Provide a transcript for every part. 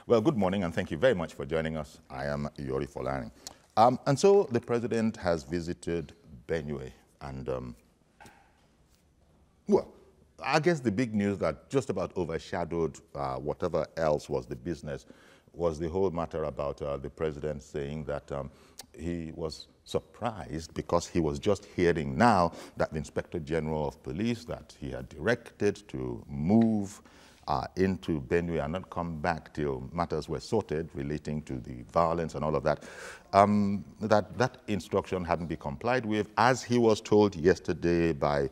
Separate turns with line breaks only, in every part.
Well, good morning, and thank you very much for joining us. I am Yori Folani. And so the president has visited Benue, and, well, I guess the big news that just about overshadowed whatever else was the business was the whole matter about the president saying that he was surprised because he was just hearing now that the Inspector General of Police that he had directed to move into Benue and not come back till matters were sorted relating to the violence and all of that, that instruction hadn't been complied with, as he was told yesterday by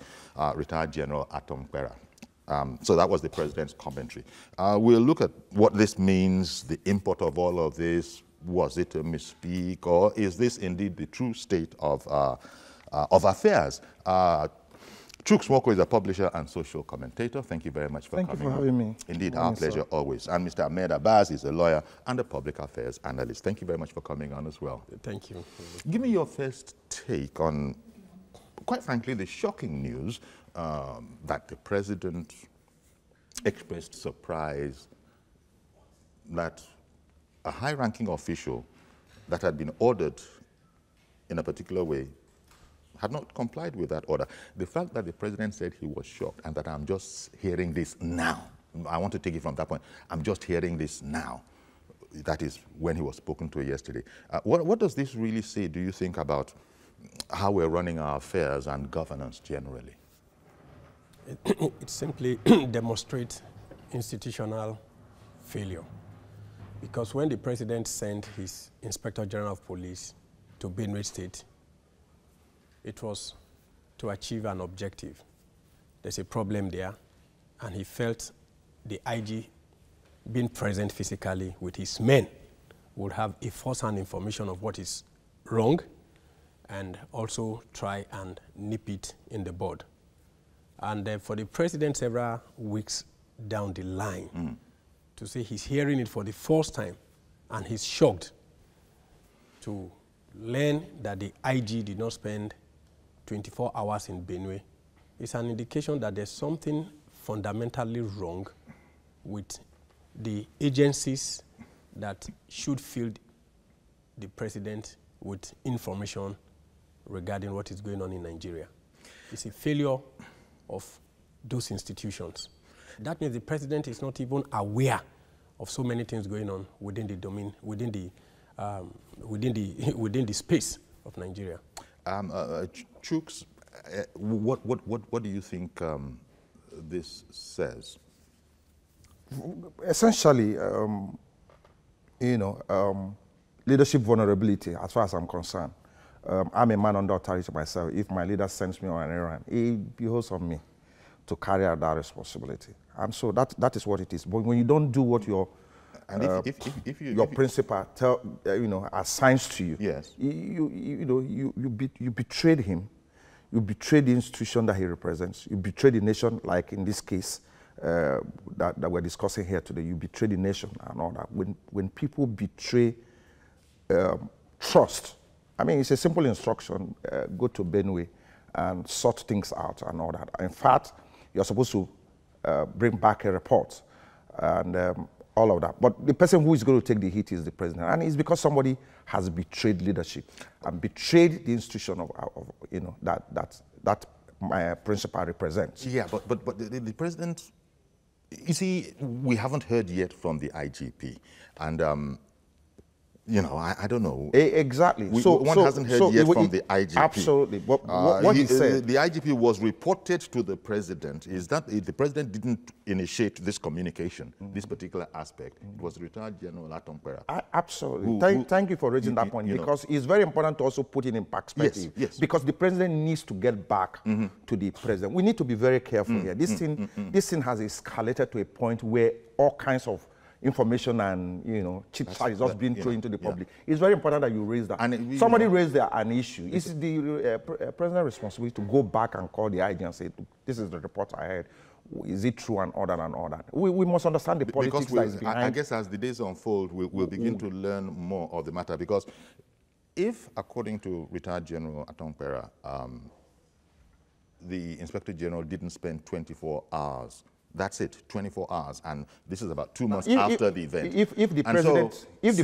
retired General Atompera. So that was the president's commentary. We'll look at what this means, the import of all of this. Was it a misspeak, or is this indeed the true state of affairs? Chooks Nwoko is a publisher and social commentator. Thank you very much for coming.
Thank you for having me.
Indeed, our pleasure always. And Mr. Ahmed Abbas is a lawyer and a public affairs analyst. Thank you very much for coming on as well.
Thank you.
Give me your first take on, quite frankly, the shocking news that the president expressed surprise that a high-ranking official that had been ordered in a particular way had not complied with that order. The fact that the president said he was shocked and that I'm just hearing this now, I want to take it from that point, I'm just hearing this now. That is when he was spoken to yesterday. What does this really say, do you think, about how we're running our affairs and governance generally?
It simply demonstrates institutional failure. Because when the president sent his Inspector General of Police to Benue State, it was to achieve an objective. There's a problem there, and he felt the IG being present physically with his men would have a first-hand information of what is wrong and also try and nip it in the bud. And for the president several weeks down the line, to say he's hearing it for the first time and he's shocked to learn that the IG did not spend 24 hours in Benue is an indication that there's something fundamentally wrong with the agencies that should fill the president with information regarding what is going on in Nigeria. It's a failure of those institutions. That means the president is not even aware of so many things going on within the domain, within the space of Nigeria.
Chooks, what do you think this says?
Essentially, leadership vulnerability, as far as I'm concerned. I'm a man under authority myself. If my leader sends me on an errand, he behoves on me to carry out that responsibility. And so that is what it is. But when you don't do what your principal assigns to you,
yes,
you betrayed him. You betrayed the institution that he represents. You betrayed the nation, like in this case that we're discussing here today. You betrayed the nation and all that. When people betray trust, I mean, it's a simple instruction: go to Benue and sort things out and all that. In fact, you're supposed to bring back a report and all of that. But the person who is going to take the hit is the president. And it's because somebody has betrayed leadership and betrayed the institution that my principal represents.
Yeah, but the president, you see, we haven't heard yet from the IGP. And I don't know.
Exactly.
One hasn't heard yet from the IGP.
Absolutely. What he said.
The IGP was reported to the president. Is that the president didn't initiate this communication, this particular aspect? It was retired General Atompera.
Absolutely. Thank you for raising that point, because it's very important to also put it in perspective.
Yes.
Because the president needs to get back to the president. We need to be very careful here. This thing has escalated to a point where all kinds of information and chit chat is just being thrown into the public. It's very important that you raise that. And somebody raised an issue. It's the president's responsibility to go back and call the IG and say, "This is the report I heard. Is it true?" and all that and all that. We must understand the politics that is behind.
I guess as the days unfold, we'll begin to learn more of the matter, because if, according to retired General Atompera, the Inspector General didn't spend 24 hours That's it, 24 hours. And this is about 2 months after the event.
If the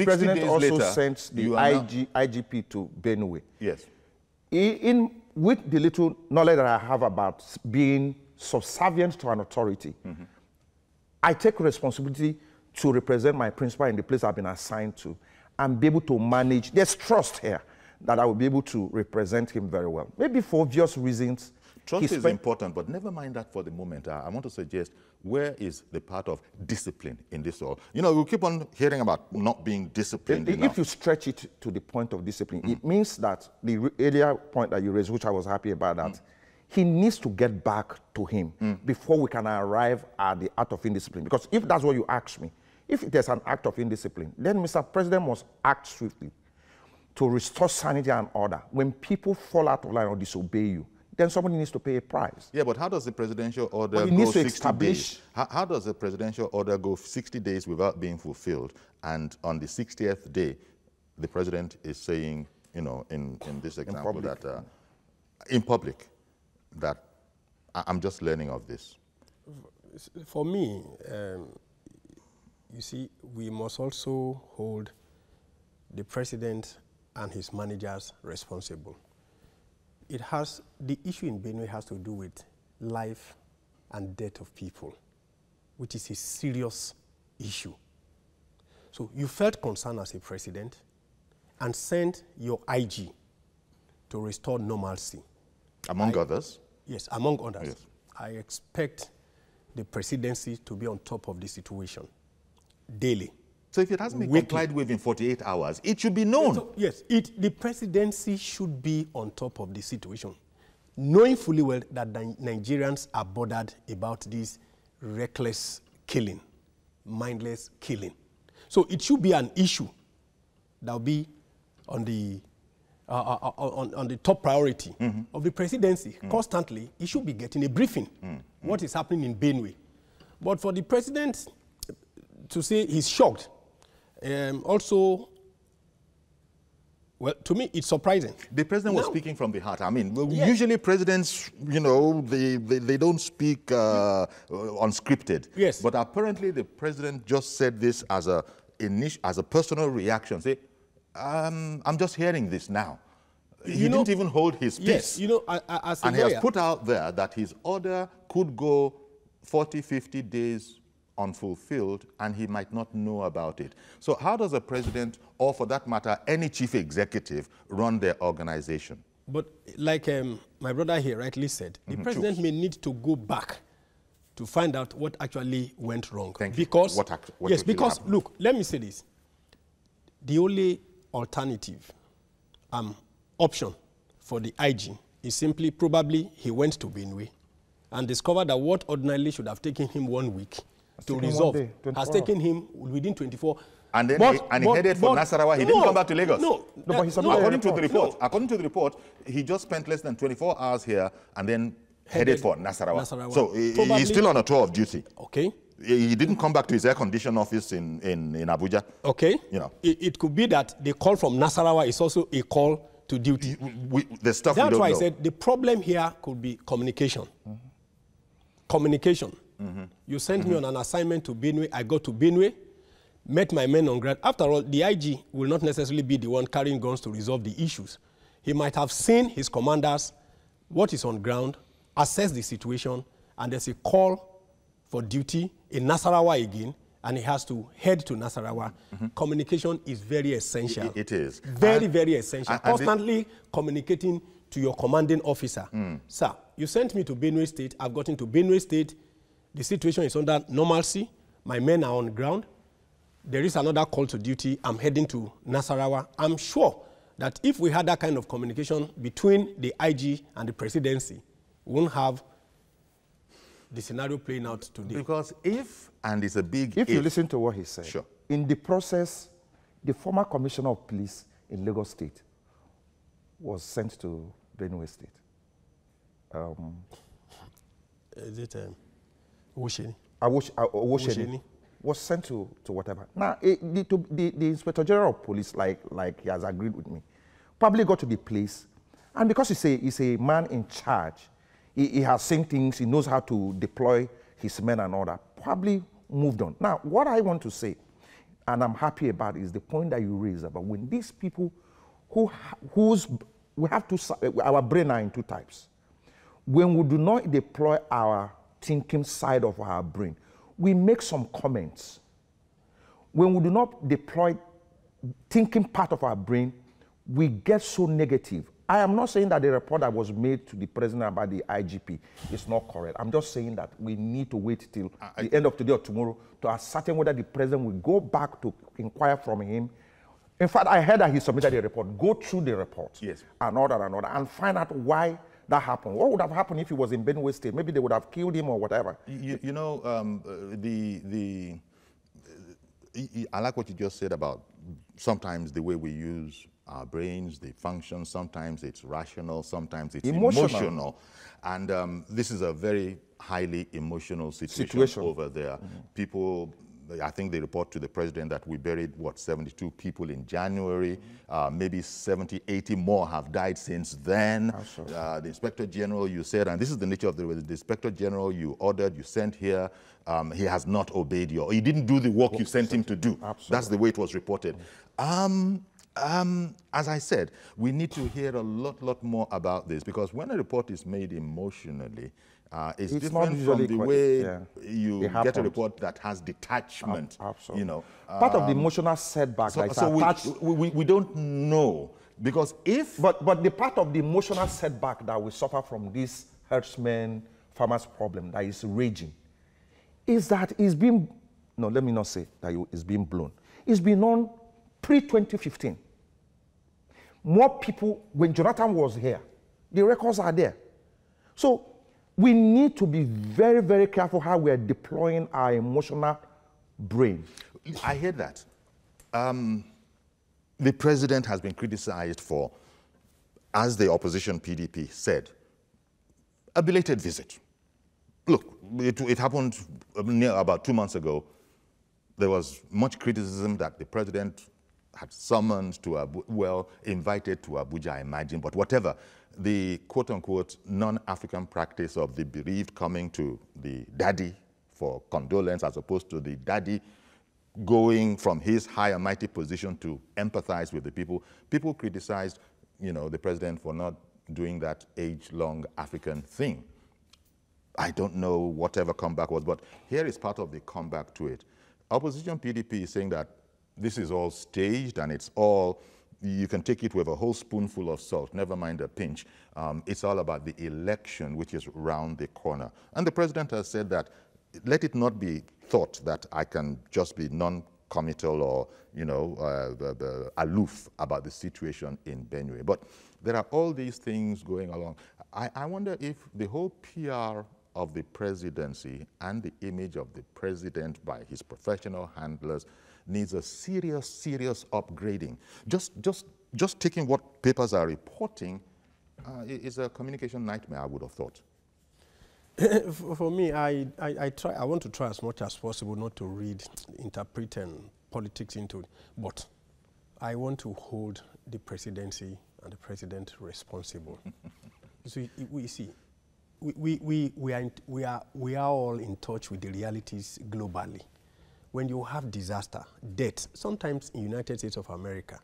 president also sent the IGP to Benue,
yes,
with the little knowledge that I have about being subservient to an authority, I take responsibility to represent my principal in the place I've been assigned to and be able to manage. There's trust here that I will be able to represent him very well. Maybe for obvious reasons.
Trust is important, but never mind that for the moment. I want to suggest, where is the part of discipline in this all? You know, we keep on hearing about not being disciplined enough.
If you stretch it to the point of discipline, it means that the earlier point that you raised, which I was happy about, that he needs to get back to him before we can arrive at the act of indiscipline. Because if that's what you ask me, if there's an act of indiscipline, then Mr. President must act swiftly to restore sanity and order. When people fall out of line or disobey you, then somebody needs to pay a price.
Yeah, but how does the presidential order go 60 days? How does the presidential order go 60 days without being fulfilled? And on the 60th day, the president is saying, you know, in this example, that in public, that I'm just learning of this.
For me, you see, we must also hold the president and his managers responsible. The issue in Benue has to do with life and death of people, which is a serious issue. So you felt concerned as a president and sent your IG to restore normalcy.
Among others?
Yes, among others.
Yes.
I expect the presidency to be on top of the situation daily.
So if it hasn't been complied with in 48 hours, it should be known.
So, yes, the presidency should be on top of the situation, knowing fully well that Nigerians are bothered about this reckless killing, mindless killing. So it should be an issue that will be on the top priority of the presidency. Constantly, he should be getting a briefing. What is happening in Benue? But for the president to say he's shocked, also, well, to me, it's surprising.
The president was speaking from the heart. I mean, usually presidents, you know, they don't speak unscripted.
Yes.
But apparently the president just said this as a personal reaction. Say, I'm just hearing this now. He didn't even hold his peace.
Yes, you know, as a
and
lawyer,
he has put out there that his order could go 40, 50 days unfulfilled, and he might not know about it. So how does a president, or for that matter, any chief executive, run their organization?
But like my brother here rightly said, the president may need to go back to find out what actually went wrong.
Because
because look, let me say this. The only alternative option for the IG is simply probably he went to Benue and discovered that what ordinarily should have taken him 1 week to resolve has taken him within 24.
And then he headed for Nasarawa. He didn't come back to Lagos. According to the report, he just spent less than 24 hours here and then headed for Nasarawa. So he's still on a tour of duty.
Okay.
He didn't come back to his air-conditioned office in Abuja.
Okay.
You know.
It could be that the call from Nasarawa is also a call to duty.
That's
why I said the problem here could be communication. Communication. You sent me on an assignment to Benue. I got to Benue, met my men on ground. After all, the IG will not necessarily be the one carrying guns to resolve the issues. He might have seen his commanders, what is on ground, assess the situation, and there's a call for duty in Nasarawa again, and he has to head to Nasarawa. Communication is very essential.
It is.
Very, very essential. Constantly communicating to your commanding officer. Sir, you sent me to Benue State. I've gotten to Benue State. The situation is under normalcy. My men are on ground. There is another call to duty. I'm heading to Nasarawa. I'm sure that if we had that kind of communication between the IG and the presidency, we wouldn't have the scenario playing out today.
Because if
you listen to what he said,
sure.
In the process, the former commissioner of police in Lagos State was sent to Benue State.
Is it Owosheni?
Owosheni was sent to whatever. Now, the Inspector General of Police, like he has agreed with me, probably got to the place, and because he's a man in charge, he has seen things, he knows how to deploy his men and all that, probably moved on. Now, what I want to say, and I'm happy about, is the point that you raised about when these people we have to, our brain are in two types. When we do not deploy our thinking side of our brain, we make some comments. When we do not deploy thinking part of our brain, we get so negative. I am not saying that the report that was made to the president about the IGP is not correct. I'm just saying that we need to wait till the end of today or tomorrow to ascertain whether the president will go back to inquire from him. In fact, I heard that he submitted a report. Go through the report,
yes,
and all that, and find out why that happened. What would have happened if he was in Benue State? Maybe they would have killed him or whatever.
You know, I like what you just said about sometimes the way we use our brains, they function. Sometimes it's rational, sometimes it's emotional. And this is a very highly emotional situation over there. Mm-hmm. People, I think they report to the president that we buried, what, 72 people in January. Mm-hmm. Maybe 70, 80 more have died since then. The Inspector General, you said, and this is the nature of the Inspector General you ordered, you sent here, he has not obeyed you. He didn't do the work you sent him to do. Absolutely. That's the way it was reported. As I said, we need to hear a lot more about this, because when a report is made emotionally, it's different from the way you get a report that has detachment.
Absolutely.
You know,
part of the emotional setback.
We don't know, because if
but the part of the emotional setback that we suffer from this herdsmen farmers problem that is raging is that it's being, no, let me not say that it's being blown. It's been on pre-2015. More people, when Jonathan was here, the records are there. So we need to be very, very careful how we are deploying our emotional brain.
I hear that. The president has been criticized for, as the opposition PDP said, a belated visit. Look, it happened about 2 months ago. There was much criticism that the president had summoned to invited to Abuja, I imagine, but whatever. The quote-unquote non-African practice of the bereaved coming to the daddy for condolence, as opposed to the daddy going from his high and mighty position to empathize with the people. People criticized, you know, the president for not doing that age-long African thing. I don't know whatever comeback was, but here is part of the comeback to it. Opposition PDP is saying that this is all staged and it's all, you can take it with a whole spoonful of salt, never mind a pinch. It's all about the election, which is round the corner. And the president has said that, let it not be thought that I can just be non-committal or, you know, aloof about the situation in Benue. But there are all these things going along. I wonder if the whole PR of the presidency and the image of the president by his professional handlers needs a serious upgrading. Just taking what papers are reporting is a communication nightmare, I would have thought.
For me, I want to try as much as possible not to read, interpret, and politics into it. But I want to hold the presidency and the president responsible. So we are all in touch with the realities globally. When you have disaster, death, sometimes in United States of America,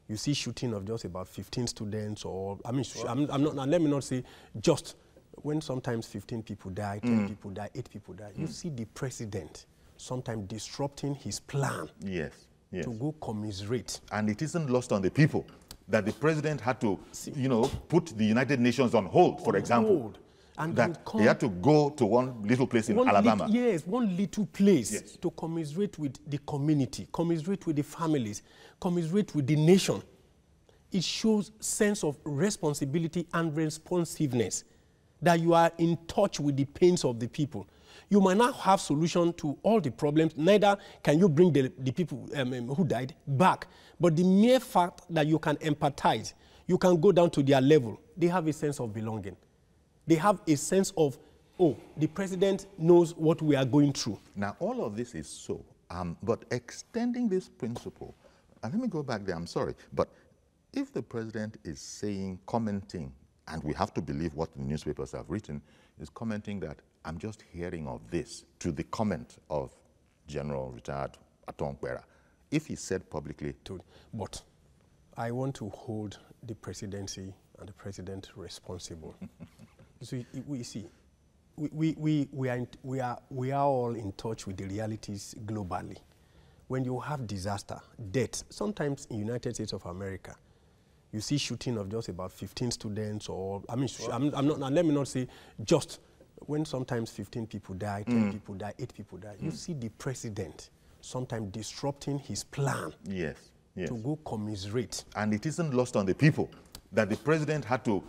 you see shooting of just about 15 students, or I mean, let me not say just. When sometimes 15 people die, 10 people die, 8 people die, you see the president sometimes disrupting his plan to go commiserate.
And it isn't lost on the people that the president had to, you know, put the United Nations on hold, for example. And that he had to go to one little place in Alabama.
One little place to commiserate with the community, commiserate with the families, commiserate with the nation. It shows sense of responsibility and responsiveness, that you are in touch with the pains of the people. You might not have solution to all the problems, neither can you bring the people who died back. But the mere fact that you can empathize, you can go down to their level, they have a sense of belonging. They have a sense of, oh, the president knows what we are going through.
Now, all of this is so, but extending this principle, and let me go back there, I'm sorry, but if the president is saying, commenting, and we have to believe what the newspapers have written, is commenting that I'm just hearing of this, to the comment of General Retired Atongwera, if he said publicly...
But I want to hold the presidency and the president responsible. We are all in touch with the realities globally. When you have disaster, death, sometimes in United States of America, you see shooting of just about 15 students, or I mean, let me not say just, when sometimes 15 people die, 10 people die, 8 people die. You see the president sometimes disrupting his plan.
Yes.
To go commiserate.
And it isn't lost on the people that the president had to,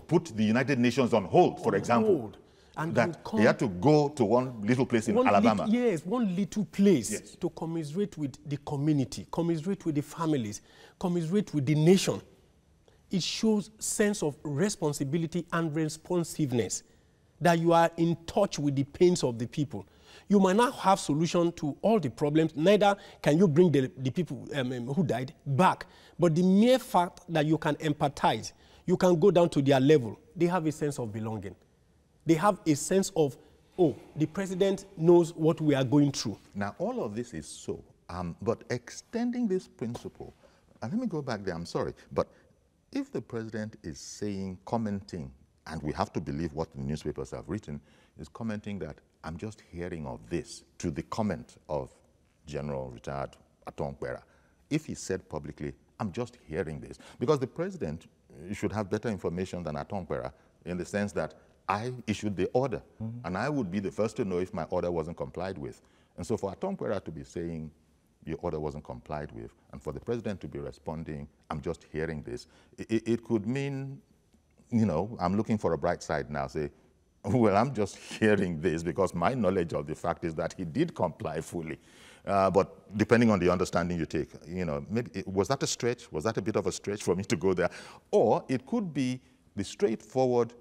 put the United Nations on hold, for example. And that he had to go to one little place in Alabama.
One little place to commiserate with the community, commiserate with the families, commiserate with the nation. It shows sense of responsibility and responsiveness, that you are in touch with the pains of the people. You might not have solution to all the problems, neither can you bring the people who died back. But the mere fact that you can empathize, you can go down to their level, they have a sense of belonging. They have a sense of, oh, the president knows what we are going through.
Now, all of this is so, but extending this principle, and let me go back there, I'm sorry, but if the president is saying, commenting, and we have to believe what the newspapers have written, is commenting that I'm just hearing of this, to the comment of General Retired Atongwera, if he said publicly, I'm just hearing this, because the president should have better information than Atongwera in the sense that I issued the order, and I would be the first to know if my order wasn't complied with. And so for Atongwera to be saying your order wasn't complied with, and for the president to be responding, I'm just hearing this, it could mean, I'm looking for a bright side now, say, well, I'm just hearing this because my knowledge of the fact is that he did comply fully. But depending on the understanding you take, maybe was that a stretch? Was that a bit of a stretch for me to go there? Or it could be the straightforward,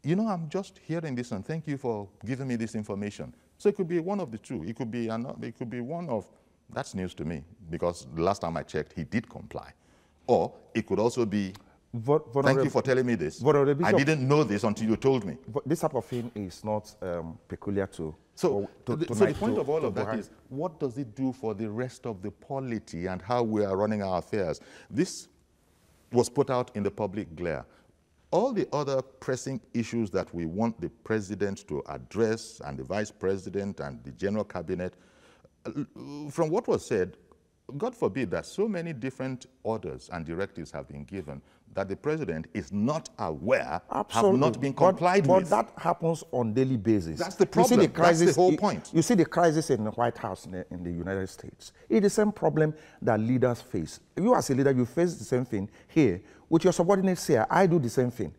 I'm just hearing this and thank you for giving me this information. So it could be one of the two. It could be one of, that's news to me because the last time I checked, he did comply. Or it could also be, thank you for telling me this. I didn't know this until you told me.
This type of thing is not peculiar to...
So the point of all of that is, what does it do for the rest of the polity and how we are running our affairs? This was put out in the public glare. All the other pressing issues that we want the president to address and the vice president and the general cabinet, from what was said, God forbid that so many different orders and directives have been given that the president is not aware, have not been complied with.
But that happens on a daily basis.
That's the problem. You see the crisis, that's the whole point.
You see the crisis in the White House in the United States. It's the same problem that leaders face. You as a leader, you face the same thing here. With your subordinates here, I do the same thing.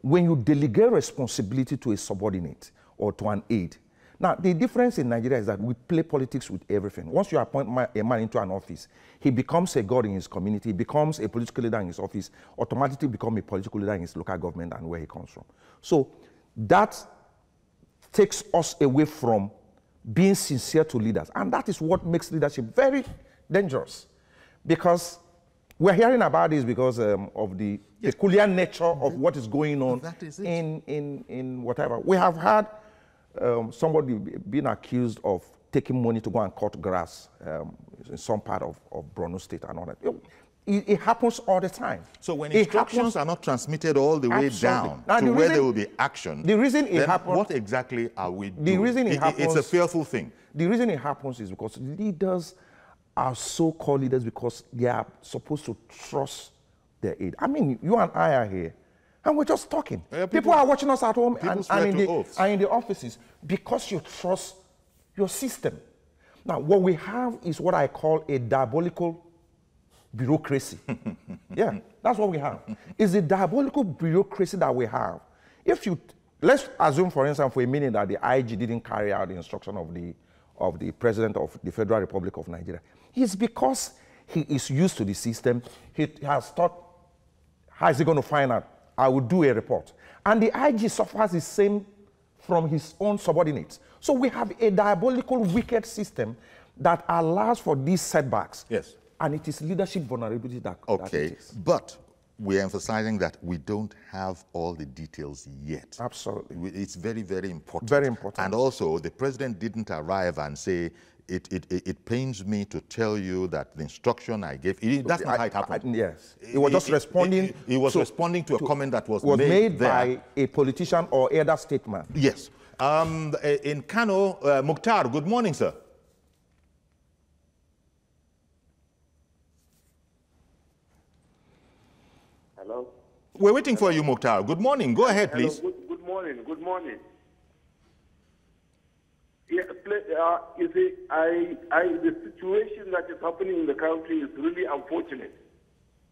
When you delegate responsibility to a subordinate or to an aide, now, the difference in Nigeria is that we play politics with everything. Once you appoint a man into an office, he becomes a god in his community, he becomes a political leader in his office, automatically becomes a political leader in his local government and where he comes from. So that takes us away from being sincere to leaders. And that is what makes leadership very dangerous. Because we're hearing about this because of the peculiar nature of what is going on in whatever. We have had somebody being accused of taking money to go and cut grass in some part of Borno State and all that. It happens all the time.
So when instructions are not transmitted all the way down to where there will be action,
the reason it happens,
what exactly are we doing?
The reason it happens,
it's a fearful thing.
The reason it happens is because leaders are so-called leaders because they are supposed to trust their aid. I mean, you and I are here, and we're just talking. People are watching us at home and in the offices because you trust your system. Now, what we have is what I call a diabolical bureaucracy. Yeah, that's what we have. It's a diabolical bureaucracy that we have. Let's assume, for instance, for a minute that the IG didn't carry out the instruction of the President of the Federal Republic of Nigeria. It's because he is used to the system. He has thought, how is he going to find out? I will do a report. And the IG suffers the same from his own subordinates. So we have a diabolical, wicked system that allows for these setbacks.
Yes.
And it is leadership vulnerability that it is.
But we're emphasizing that we don't have all the details yet.
Absolutely.
It's very, very important.
Very important.
And also, the president didn't arrive and say, it pains me to tell you that the instruction I gave, that's not how it happened.
Yes. He was just responding.
He was responding to a comment that was
made
there
by a politician or elder statesman.
Yes. In Kano, Mukhtar, good morning, sir.
Hello?
We're waiting for you, Mukhtar. Good morning. Go ahead, please.
Hello. Good morning. Good morning. Yeah, you see, the situation that is happening in the country is really unfortunate.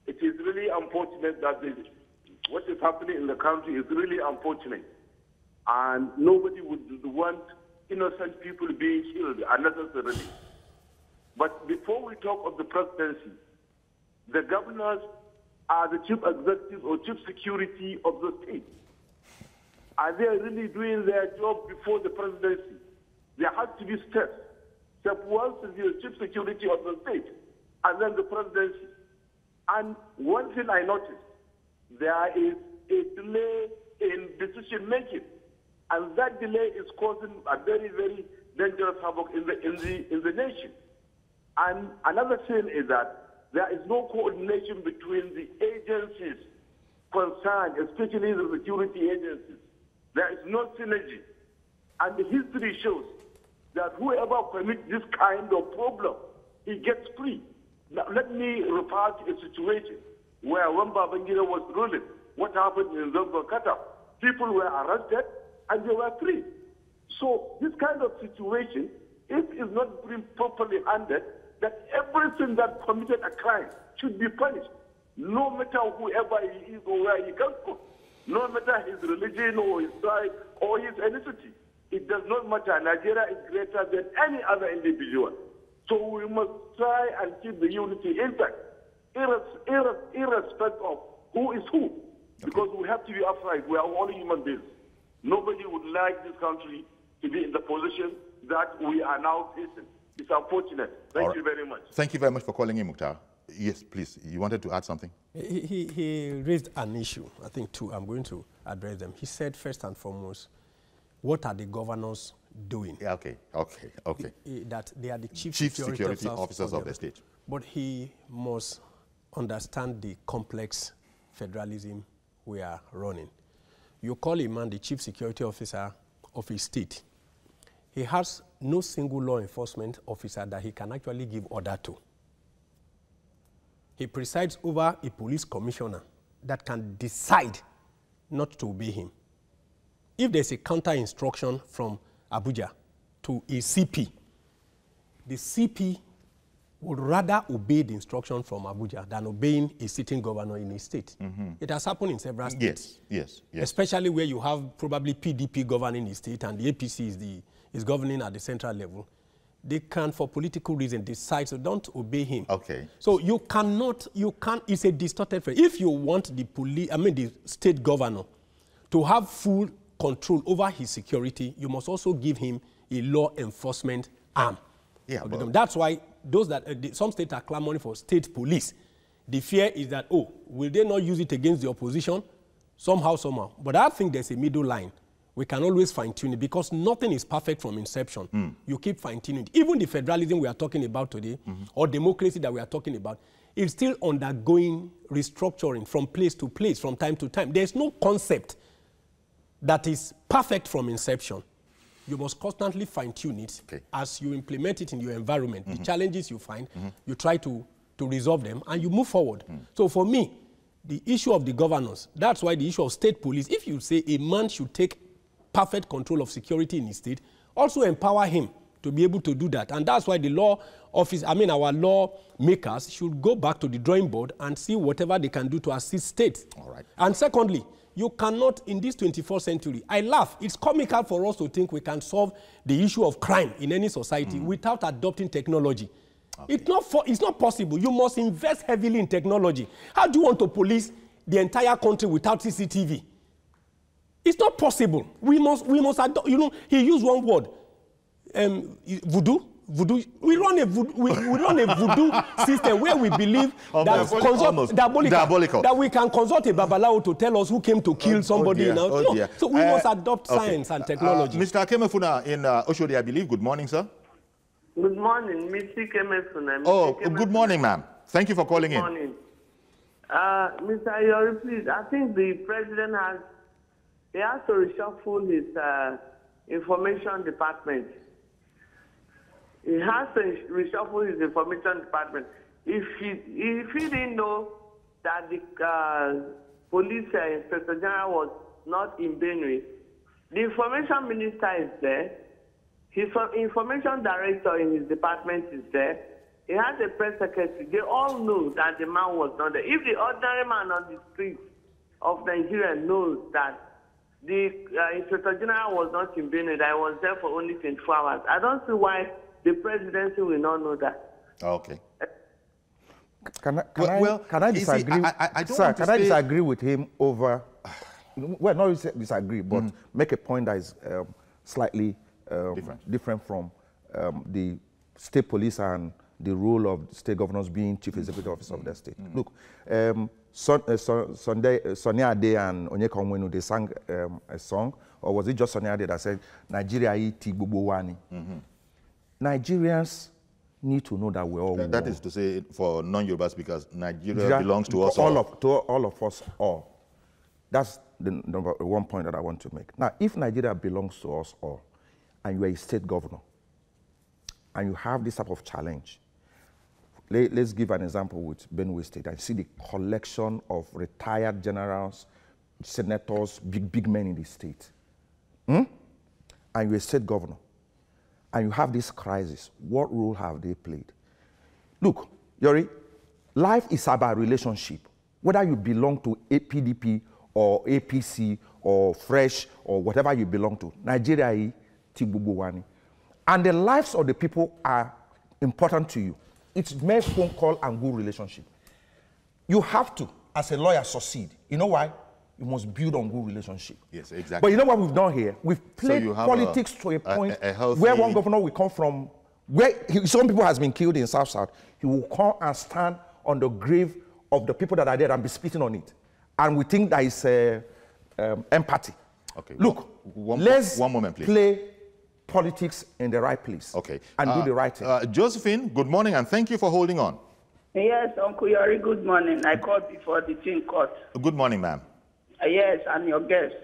It is really unfortunate that what is happening in the country is really unfortunate. And nobody would want innocent people being killed unnecessarily. But before we talk of the presidency, the governors are the chief executive or chief security of the state. Are they really doing their job before the presidency? There has to be steps. Step one is the chief security of the state, and then the presidency. And one thing I noticed, there is a delay in decision making, and that delay is causing a very, very dangerous havoc in the nation. And another thing is that there is no coordination between the agencies concerned, especially the security agencies. There is no synergy. And the history shows that whoever commits this kind of problem, he gets free. Now, let me refer to a situation where when Babangida was ruling, what happened in Qatar? People were arrested and they were free. So this kind of situation, if it's not being properly handled, that everything that committed a crime should be punished, no matter whoever he is or where he comes from, no matter his religion or his tribe or his ethnicity. It does not matter. Nigeria is greater than any other individual. So we must try and keep the unity intact, irrespective of who is who. Because we have to be upright. We are all human beings. Nobody would like this country to be in the position that we are now facing. It's unfortunate. Thank you very much.
Thank you very much for calling in, Mukhtar. Yes, please. You wanted to add something?
He raised an issue, I think two. I'm going to address them. He said, first and foremost, what are the governors doing?
Yeah, okay.
That they are the chief
security officers of the state.
But he must understand the complex federalism we are running. You call a man the chief security officer of a state. He has no single law enforcement officer that he can actually give order to. He presides over a police commissioner that can decide not to obey him. If there's a counter instruction from Abuja to a CP, the CP would rather obey the instruction from Abuja than obeying a sitting governor in a state. It has happened in several states.
Yes.
Especially where you have probably PDP governing the state and the APC is governing at the central level. They can, for political reasons, decide to don't obey him.
Okay.
So you can't, it's a distorted phrase. If you want the state governor to have full control over his security, you must also give him a law enforcement arm.
Yeah,
that's why those some states are clamoring for state police. The fear is that, will they not use it against the opposition? Somehow. But I think there's a middle line. We can always fine-tune it because nothing is perfect from inception. You keep fine-tuning it. Even the federalism we are talking about today, or democracy that we are talking about, is still undergoing restructuring from place to place, from time to time. There's no concept that is perfect from inception. You must constantly fine-tune it as you implement it in your environment. The challenges you find, you try to resolve them, and you move forward. So for me, the issue of the governors, that's why the issue of state police, if you say a man should take perfect control of security in his state, also empower him to be able to do that. And that's why the law office, our law makers should go back to the drawing board and see whatever they can do to assist states.
All right.
And secondly, you cannot, in this 21st century, I laugh, it's comical for us to think we can solve the issue of crime in any society without adopting technology. Okay. It's not possible. You must invest heavily in technology. How do you want to police the entire country without CCTV? It's not possible. We must adopt, he used one word, voodoo. voodoo. We run a voodoo system where we believe that we can consult a babalawo to tell us who came to kill somebody. So we must adopt science and technology.
Mr. Akemefuna in Oshodi, I believe. Good morning, sir.
Good morning, Mr. Akemefuna.
Good morning, ma'am. Thank you for calling in.
Good morning. Mr. Ayori, please, I think the president has to reshuffle his information department. He has to reshuffle his information department. If he didn't know that the police inspector general was not in Benue, the information minister is there. His information director in his department is there. He has a press secretary. They all know that the man was not there. If the ordinary man on the streets of Nigeria knows that the inspector general was not in Benue, that he was there for only 24 hours, I don't see why the presidency will not know that.
Okay.
Can I disagree? Can I disagree with him over? Well, not disagree, but make a point that is slightly different from the state police and the role of state governors being chief executive officer of the state. Look, Sonia Ade and Onyeka Onwenu, they sang a song, or was it just Sonia Ade that said, Nigeria iti gbogbo wani? Nigerians need to know that we're all one.
That is to say, for non-Yoruba speakers, Nigeria belongs to us all.
To all of us all. That's the number one point that I want to make. Now, if Nigeria belongs to us all, and you are a state governor, and you have this type of challenge, let's give an example with Benue State. I see the collection of retired generals, senators, big men in the state. And you're a state governor, and you have this crisis. What role have they played? Look, Yori, life is about relationship. Whether you belong to PDP or APC or Fresh or whatever you belong to, Nigeria, Tigbubuwani. And the lives of the people are important to you. It's mere phone call and good relationship. You have to, as a lawyer, succeed. You know why? You must build on good relationship.
Yes, exactly.
But you know what we've done here? We've played politics to a point where one governor will come from, where some people has been killed in South. He will come and stand on the grave of the people that are there and be spitting on it. And we think that is empathy. Okay. Look, let's one moment, please. Play politics in the right place. Okay. And do the right thing.
Josephine, good morning, and thank you for holding on.
Yes, Uncle Yori, good morning. I called before the thing cut.
Good morning, ma'am.
Yes, I'm your guest.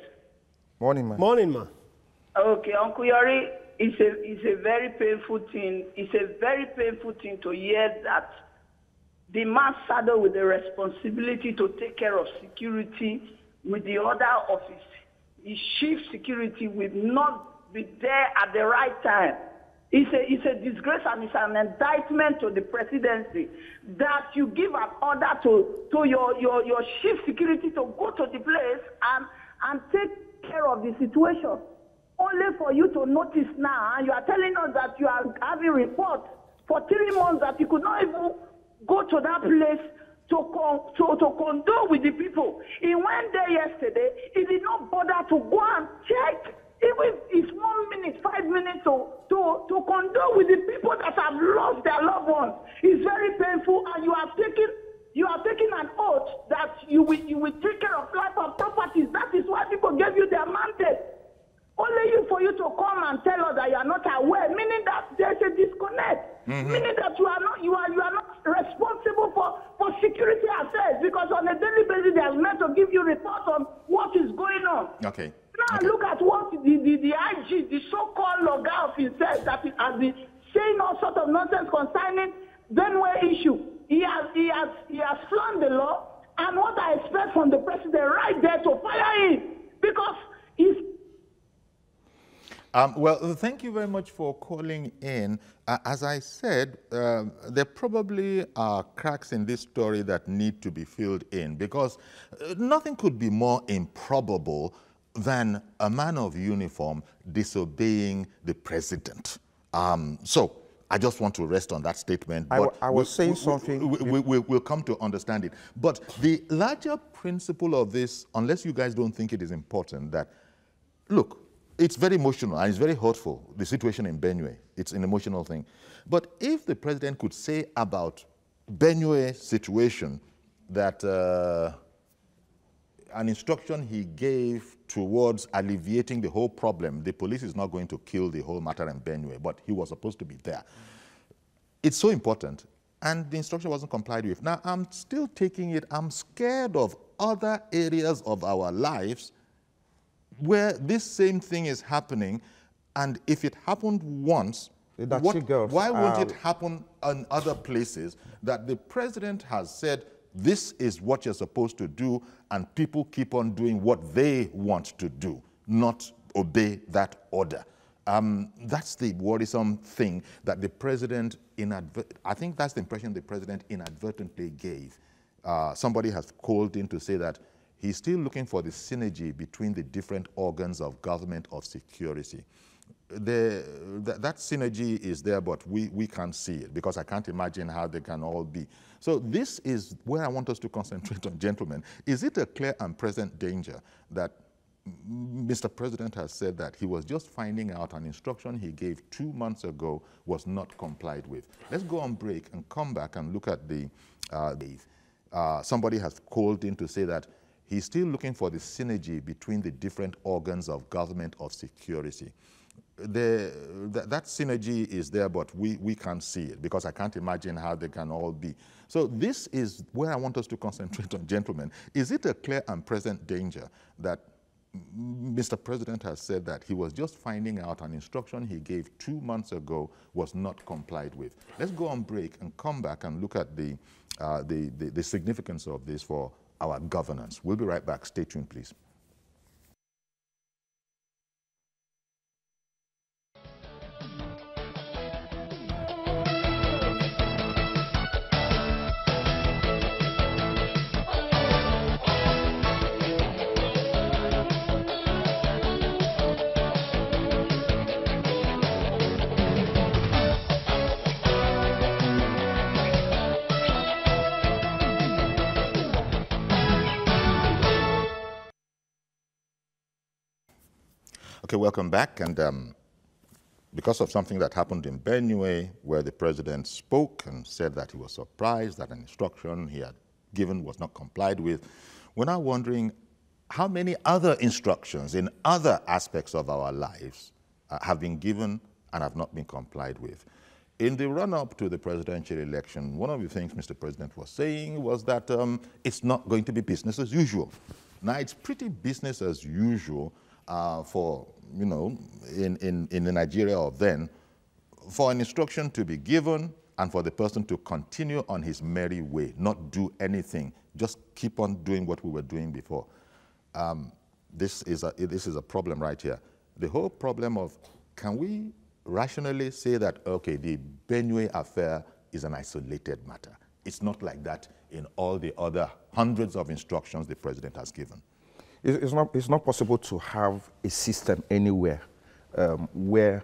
Morning, ma'am.
Morning, ma'am.
Okay, Uncle Yori, it's a very painful thing. It's a very painful thing to hear that the man saddled with the responsibility to take care of security with the order of his chief security will not be there at the right time. It's a disgrace and it's an indictment to the presidency that you give an order to your chief security to go to the place and take care of the situation. Only for you to notice now, and you are telling us that you are having reports for 3 months that you could not even go to that place to condole with the people. He went there yesterday. He did not bother to go and check. Even if it's 1 minute, 5 minutes to condole with the people that have lost their loved ones. It's very painful, and you have taken an oath that you will take care of life and properties. That is why people gave you their mandate. Only for you to come and tell us that you are not aware, meaning that there's a disconnect, meaning that you are not responsible for security affairs, because on a daily basis they are meant to give you reports on what is going on.
Okay.
Now look at what the IG, the so-called logger of himself, that has been saying all sorts of nonsense concerning Benue issue. He has flung the law, and what I expect from the president right there to fire him, because he's.
Well, thank you very much for calling in. As I said, there probably are cracks in this story that need to be filled in, because nothing could be more improbable than a man of uniform disobeying the president. So I just want to rest on that statement. But
I was saying something.
We'll come to understand it. But the larger principle of this, unless you guys don't think it is important, that, look, it's very emotional and it's very hurtful, the situation in Benue. It's an emotional thing. But if the president could say about Benue situation that an instruction he gave towards alleviating the whole problem, the police is not going to kill the whole matter in Benue, but he was supposed to be there. It's so important, and the instruction wasn't complied with. Now, I'm still taking it, I'm scared of other areas of our lives where this same thing is happening, and if it happened once, why won't it happen in other places that the president has said, this is what you're supposed to do, and people keep on doing what they want to do, not obey that order. That's the worrisome thing that the president, I think that's the impression the president inadvertently gave. Somebody has called in to say that he's still looking for the synergy between the different organs of government of security. That synergy is there, but we can't see it because I can't imagine how they can all be. So this is where I want us to concentrate on, gentlemen. Is it a clear and present danger that Mr. President has said that he was just finding out an instruction he gave 2 months ago was not complied with? Let's go on break and come back and look at the somebody has called in to say that he's still looking for the synergy between the different organs of government of security. That synergy is there, but we can't see it because I can't imagine how they can all be. So this is where I want us to concentrate on, gentlemen. Is it a clear and present danger that Mr. President has said that he was just finding out an instruction he gave 2 months ago was not complied with? Let's go on break and come back and look at the significance of this for our governance. We'll be right back. Stay tuned, please. Okay, welcome back. And because of something that happened in Benue, where the president spoke and said that he was surprised that an instruction he had given was not complied with, we're now wondering how many other instructions in other aspects of our lives have been given and have not been complied with. In the run-up to the presidential election, one of the things Mr. President was saying was that it's not going to be business as usual. Now, it's pretty business as usual for, you know, in the Nigeria of then, for an instruction to be given and for the person to continue on his merry way, not do anything, just keep on doing what we were doing before. This is a problem right here. The whole problem of, can we rationally say that, okay, the Benue affair is an isolated matter? It's not like that in all the other hundreds of instructions the president has given.
It's not possible to have a system anywhere where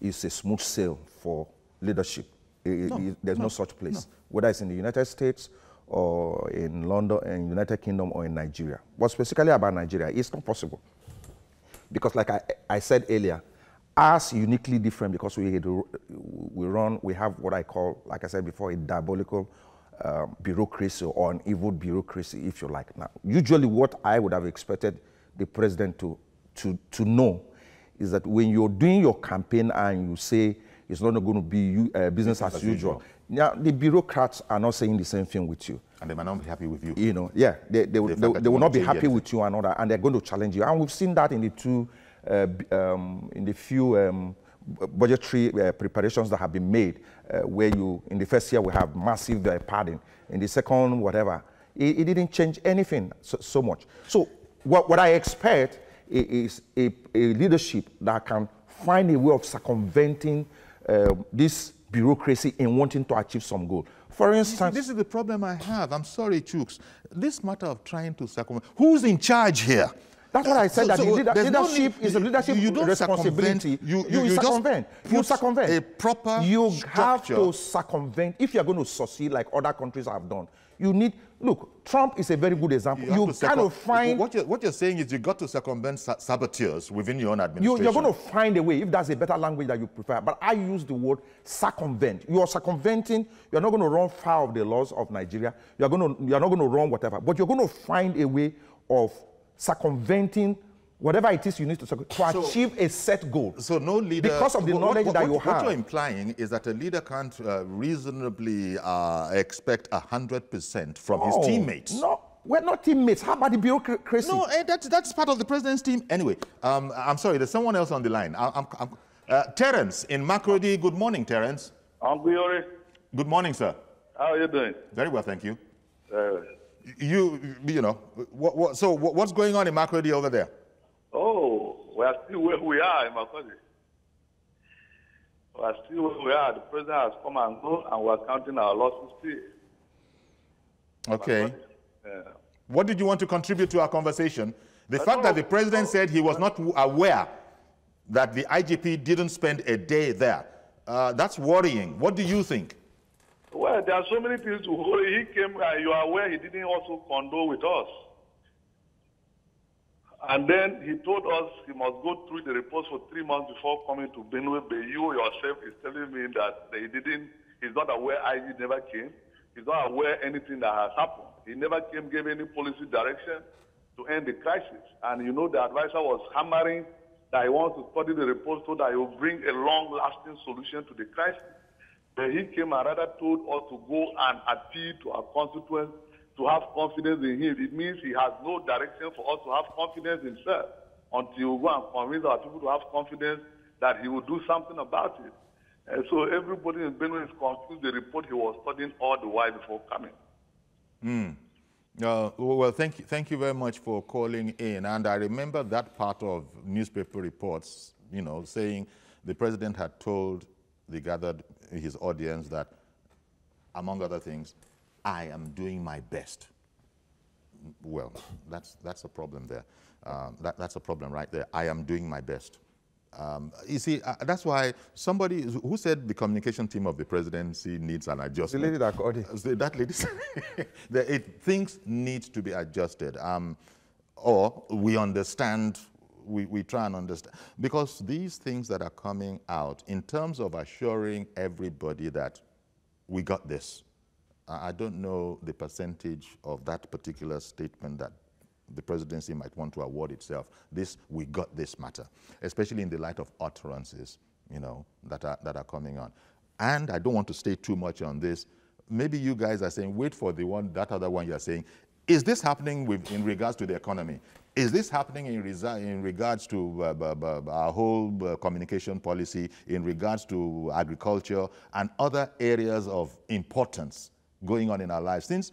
it's a smooth sail for leadership. There's no such place, whether it's in the United States or in London and United Kingdom or in Nigeria. But specifically about Nigeria, it's not possible. Because like I said earlier, ours uniquely different because we have what I call, like I said before, a diabolical bureaucracy or an evil bureaucracy, if you like. Now, usually what I would have expected the president to know is that when you're doing your campaign and you say it's not going to be business as usual, now the bureaucrats are not saying the same thing with you.
And they might not be happy with you.
You know, yeah, they will not be happy with you and all that, and they're going to challenge you. And we've seen that in the few budgetary preparations that have been made, where in the first year we have massive padding, in the second whatever, it didn't change anything so much. So what I expect is a leadership that can find a way of circumventing this bureaucracy in wanting to achieve some goal. For instance,
this is the problem I have. I'm sorry, Chooks. This matter of trying to circumvent, who's in charge here?
That's what I said, that leadership is a leadership
you don't
responsibility.
You
circumvent. You circumvent.
A proper
You
structure.
have to circumvent. If you're going to succeed like other countries have done, you need, look, Trump is a very good example. You kind of find...
What you're saying is you got to circumvent saboteurs within your own administration.
You're going to find a way, if that's a better language that you prefer. But I use the word circumvent. You are circumventing. You're not going to run foul of the laws of Nigeria. You're not going to run whatever. But you're going to find a way of circumventing whatever it is you need to achieve a set goal.
So no leader...
Because of the knowledge that you have.
What you're implying is that a leader can't reasonably expect 100% from his teammates.
No, we're not teammates. How about the bureaucracy?
No, that's part of the president's team. Anyway, I'm sorry, there's someone else on the line. Terence in Makurdi. Good morning, Terence.
Buhari.
Good morning, sir.
How are you doing?
Very well, thank you. You know, so what's going on in Makurdi over there?
Oh, we are still where we are in Makurdi. We are still where we are. The president has come and gone, and we are counting our losses still.
Okay. What did you want to contribute to our conversation? The fact that the president said he was not aware that the IGP didn't spend a day there, that's worrying. What do you think?
Well, there are so many things to worry. He came, you are aware he didn't also condole with us. And then he told us he must go through the reports for 3 months before coming to Benue. But you yourself is telling me that he's not aware IG never came. He's not aware anything that has happened. He never came, gave any policy direction to end the crisis. And you know the advisor was hammering that he wants to study the report so that he will bring a long-lasting solution to the crisis. But he came and rather told us to go and appeal to our constituents to have confidence in him. It means he has no direction for us to have confidence in himself until we go and convince our people to have confidence that he will do something about it. And so everybody in Benue is confused. The report he was studying all the while before coming.
Well, thank you very much for calling in. And I remember that part of newspaper reports, you know, saying the president had told his audience that, among other things, I am doing my best. Well, that's a problem there. That's a problem right there. I am doing my best. You see, that's why somebody who said the communication team of the presidency needs an adjustment.
The lady that called it.
That lady said things need to be adjusted. Or we understand, we try and understand. Because these things that are coming out, in terms of assuring everybody that we got this, I don't know the percentage of that particular statement that the presidency might want to award itself. We got this matter, especially in the light of utterances, you know, that are coming on. And I don't want to stay too much on this. Maybe you guys are saying, wait for that other one you're saying. Is this happening in regards to the economy? Is this happening in regards to our whole communication policy, in regards to agriculture and other areas of importance going on in our lives? Since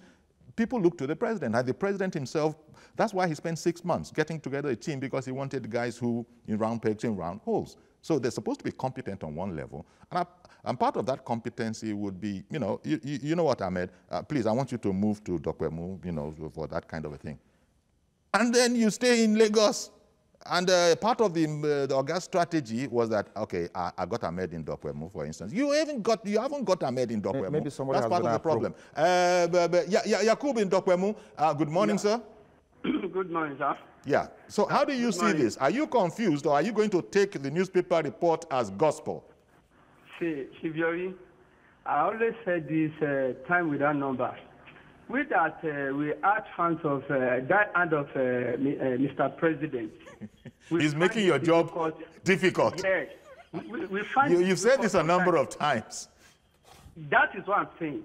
people look to the president, and the president himself, that's why he spent 6 months getting together a team, because he wanted guys who in round pegs in round holes. So they're supposed to be competent on one level. And part of that competency would be, you know, you know what, Ahmed? Please, I want you to move to Dokwemu, you know, for that kind of a thing. And then you stay in Lagos. And part of the August strategy was that, okay, I got Ahmed in Dokwemu, for instance. You haven't got Ahmed in Dokwemu.
Maybe somebody
That's part of the problem. Yakub in Dokwemu. Good morning, sir.
Good morning, sir.
Yeah. So how do you see this? Are you confused, or are you going to take the newspaper report as gospel?
See, Buhari, I always said this time without number. With that, we are fans of that end of Mr. President.
He's making your job difficult.
Yes. We find
you've said this a number of times.
That is what I'm saying.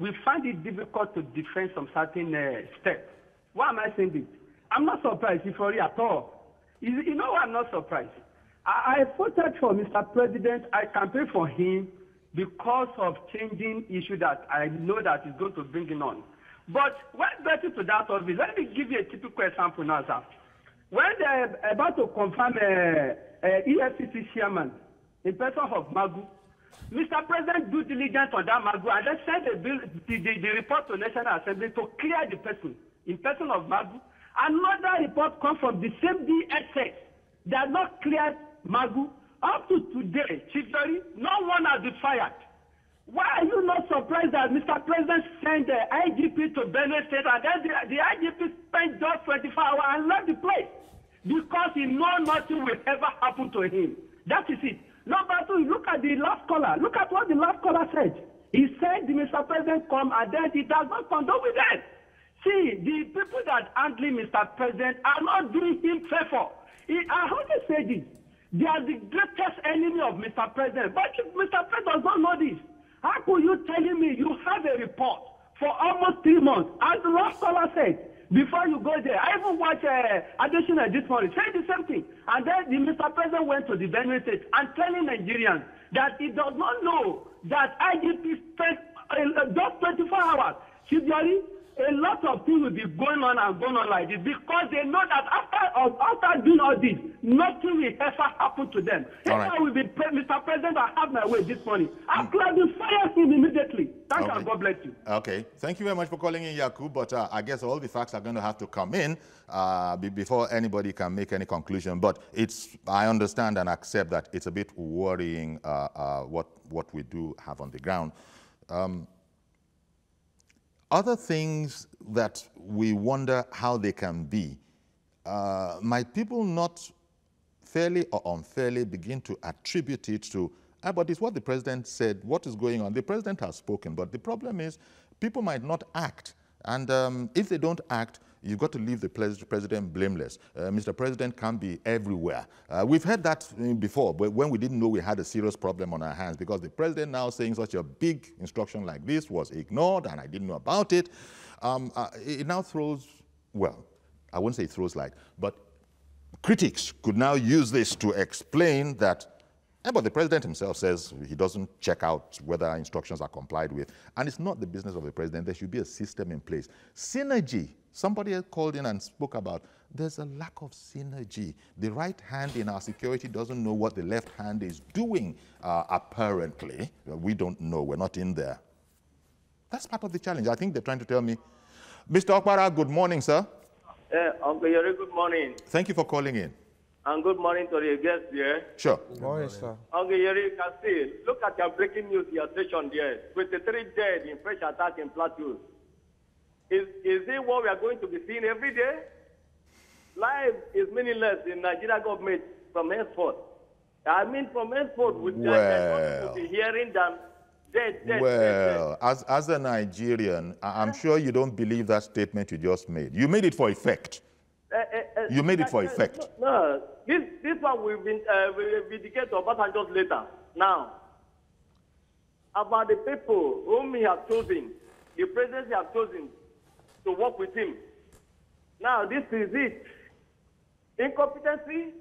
We find it difficult to defend some certain steps. Why am I saying this? I'm not surprised, Buhari, at all. You know why I'm not surprised? I voted for Mr. President. I campaigned for him because of changing issue that I know that is going to bring him on. But when getting to that office, let me give you a typical example now, sir. When they're about to confirm EFCC chairman in person of Magu, Mr. President do diligence on that Magu and then send the report to National Assembly to clear the person in person of Magu. Another report comes from the same DSS that not cleared Magu. Up to today, Chief Jury, no one has been fired. Why are you not surprised that Mr. President sent the IGP to Benue State and then the IGP spent just 24 hours and left the place? Because he knows nothing will ever happen to him. That is it. Number two, look at the last caller. Look at what the last caller said. He said the Mr. President come and then he does not condone with them. See, the people that handling Mr. President are not doing him favor. I always say this. They are the greatest enemy of Mr. President. But if Mr. President does not know this, how could you telling me you have a report for almost 3 months? As the last caller said, before you go there, I even watched Additional this morning, say the same thing. And then the Mr. President went to the Benue State and telling Nigerians that he does not know that IGP spent just 24 hours. Shibari, a lot of things will be going on and going on like this because they know that after doing all this, nothing will ever happen to them. If I will be Mr. President, I have my way this morning. I'm glad you fire him immediately. Thank you and God bless you.
Okay. Thank you very much for calling in, Yakub. But I guess all the facts are going to have to come in before anybody can make any conclusion. But I understand and accept that it's a bit worrying what we do have on the ground. Other things that we wonder how they can be, might people not fairly or unfairly begin to attribute it to, but it's what the president said, what is going on? The president has spoken, but the problem is people might not act. And if they don't act, you've got to leave the president blameless. Mr. President can't be everywhere. We've heard that before, but when we didn't know we had a serious problem on our hands, because the president now saying such a big instruction like this was ignored, and I didn't know about it. It now throws, well, I wouldn't say throws light, but critics could now use this to explain that, but the president himself says he doesn't check out whether instructions are complied with. And it's not the business of the president. There should be a system in place. Synergy. Somebody else called in and spoke about there's a lack of synergy. The right hand in our security doesn't know what the left hand is doing, apparently. We don't know. We're not in there. That's part of the challenge. I think they're trying to tell me. Mr. Okpara, good morning, sir.
Uncle Yuri, good morning.
Thank you for calling in.
And good morning to the guests here.
Sure.
Good morning, sir.
Uncle Yuri, you can see, look at your breaking news, your station there. 23 dead in fresh attack in Plateau. Is it what we are going to be seeing every day? Life is meaningless in Nigeria government from henceforth. I mean, from henceforth, we will be hearing them dead.
Well, as a Nigerian, I'm sure you don't believe that statement you just made. You made it for effect. You made it for effect.
No, this one will vindicate Obasanjo's later. Now, about the people whom he has chosen, the presidency has chosen to work with him. Now, this is it. Incompetency,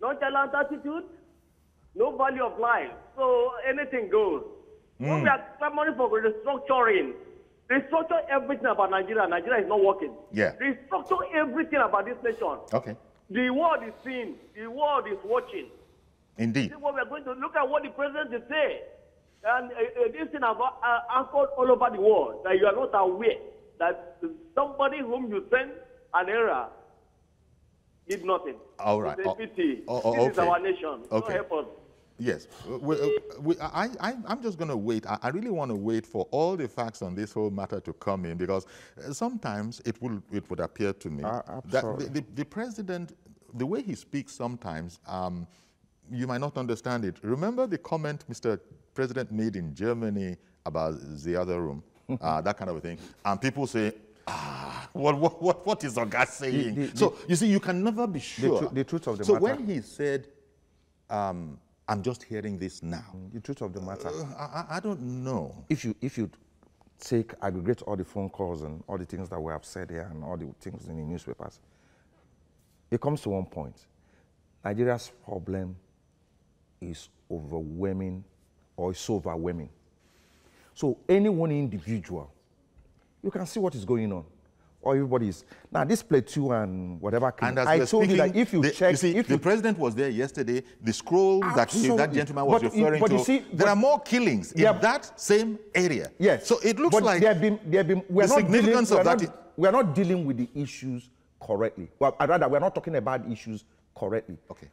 nonchalant attitude, no value of life. So anything goes. When we are clamoring for restructuring, restructure everything about Nigeria. Nigeria is not working.
Yeah.
Restructure everything about this nation.
Okay.
The world is seeing. The world is watching.
Indeed.
See what we are going to look at what the president is saying. And this thing about anchored all over the world that you are not aware that somebody whom you send an error did nothing.
All right.
It's a pity. This is our nation.
Okay.
So help us.
Yes. I'm just going to wait. I really want to wait for all the facts on this whole matter to come in, because sometimes it would appear to me that the president, the way he speaks sometimes, you might not understand it. Remember the comment Mr. President made in Germany about the other room, that kind of a thing, and people say, what is Oga saying? So you see, you can never be sure.
The truth of the
matter.
So
when he said, I'm just hearing this now.
The truth of the matter.
I don't know.
If you aggregate all the phone calls and all the things that we have said here and all the things in the newspapers, it comes to one point. Nigeria's problem is overwhelming, or is so overwhelming. So any one individual, you can see what is going on. Or everybody is. Now, this Plateau and whatever came, I told you that if you check... You see,
the president was there yesterday. The scroll that gentleman was referring to, see, there are more killings in that same area.
Yes.
So it looks like
the significance of that... We are not dealing with the issues correctly. Well, rather, we're not talking about issues correctly.
Okay.